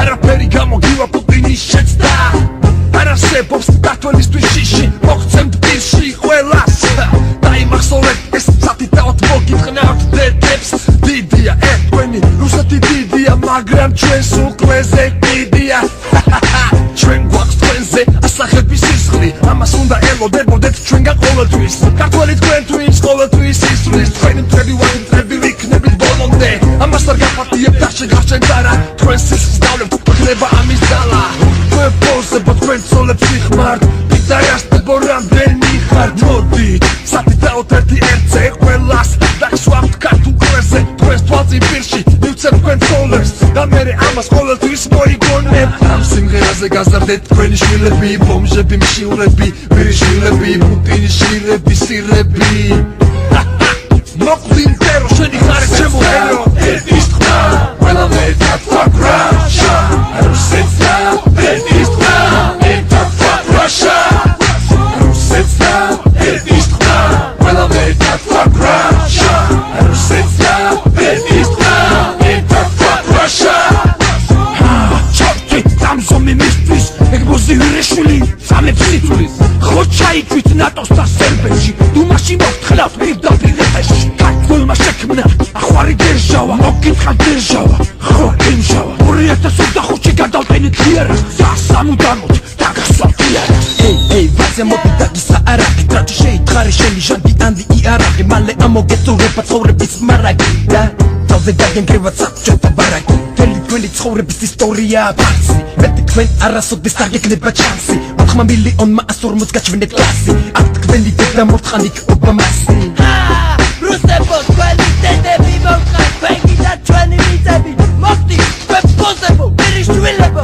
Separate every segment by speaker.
Speaker 1: არაფერი გამოგივა პუტინის შეცდა არ არსებობს ქართველისთვის შიში მოგცემთ პირში ყველას დაიმახსოვრეთ ეს სათითაოდ მოგიტყნავთ დედებს დიდია თქვენი რუსეთი დიდია მაგრამ ჩვენ სულ ყველაზე დიდია ჩვენ გვაქვს თქვენზე ასახების სისხლი ამას უნდა ელოდებოდეთ ჩვენგან ყოველთვის ქართველი თქვენთვის ყოველთვის ისვრის თქვენი მტრები ვარ მტრები ვიქნებით ბოლომდე ამას არ გაფართიებთ არ შეგარჩენთ არა თქვენ სისხლს დავლებთ ხდება ამის ძალა თქვენ პოზებო თქვენ ცოლებს იხმართ პიტარასტებო რამდენი ხართ მოდით სათითაოდ ერთი ერთზე ყველას დაგსვამთ ქართულ ქვერზე თქვენს თვალწინ პირში მივცემ თქვენ ცოლებს და მერე ამას ყოველთვის მოიგონებთ ამ სიმღერაზე გაზარდეთ თქვენი შვილები ბომჟები მშივრები ვირიშვილები პუტინის შვილები სირები მოკვდინ ტერო შენი ხარ ჩემო ერო ერთის თქმა ყველანე დათვაგრა რუსეთსა ერთის თქმა ერთათვაგრაშა რუსეთსა ერთის თქმა ყველანე დათვაგრა რუსეთსა ერთის თქმა ერთათვაგრაშა ჩორტი დამზომი მისთვის ეგბოზი ვირიშვილი სამებს სიცულის ხო ჩაიჭვით ნატოს და სერბეთში დუმაში მოვთხნავთ პირდაპირ ქართველმა შექმნა ახვარი დერჟავა მოგითხა დერჟავა ხო იმჟავა 2025-ში გადავტენით იარაღს სამუდამოდ დაგასვამთ იარაღს ეი ვაზე მოდი დაგისა არაღი დრაჭი შეითხარი შენი ჟანდი ანდი იარაღი მალე ამოგეწურება ცხოვრების მარაგი და თავზე დაგენგრევა საბჭოთა ბარაგი მთელი თქვენი ცხოვრების ისტორია ფარსი მეტი თქვენ არასოდეს დაგეკნება ჩანსი 4 მილიონმა 140 გაჩვენეთ კლასი აქ თქვენი დედა მოთხან იქ ობამასი რუსებო თქვენი დედები მოხარ თქვენი და ჩვენი მიწები მოხდი თქვენ პოზებო ვირიშვილებო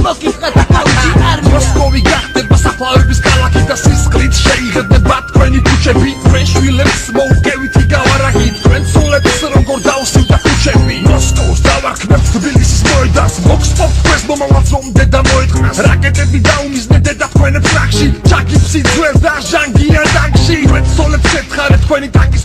Speaker 1: მოგიხარ თავი არმია მოსკოვი გახდება საფლავების ქალაქი და სისხლით შეიღებდება თქვენი ქუჩები თქვენ შვილებს მოუგევით იგავარაღი თქვენ ცოლებს როგორ დავსვით ქუჩები მოსკოვს დავარქმევთ თბილისის მოედანს მოგსპობთ თქვენს მომავალს რომ დედა მოეწყნას რაკეტები დაუმიზნეთ დედა თქვენებს რახში ჩაკიფსი ძველ და ჟანგია დაგში თქვენ ცოლებს შეთხარეთ თქვენი ტანკის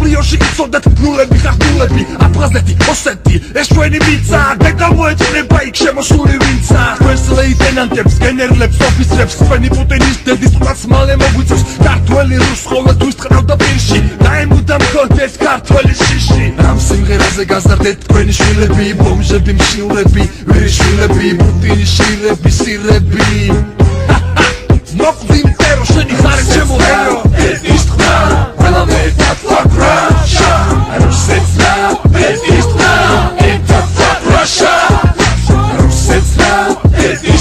Speaker 1: სოფლიოში იცოდეთ ნულები ხართ ნულები აფხაზეთი ოსეთი ეს ჩვენი მიწა დედა მოეწყნება იქ შემოსული ვინცა თქვენს ლეიტენანტებს გენერლებს ოფიცრებს თქვენი პუტინის დედის ყმაც მალე მოგვიწევს ქართველი რუს ყოველთვის ტყნავდა პირში და ემუდამ გქონდეთ ქართველის შიში ამ სიმღერაზე გაზარდეთ თქვენი შვილები ბომჟები მშივრები ვირიშვილები პუტინის შვილები სირები მოკვდინ ტერო შენი ხარ ჩემო ერო ერთის თქმა ყველანე დათვაგრაშა რუსეთსა ერთის თქმა ერთათვაგრაშა რუსეთსა ერთის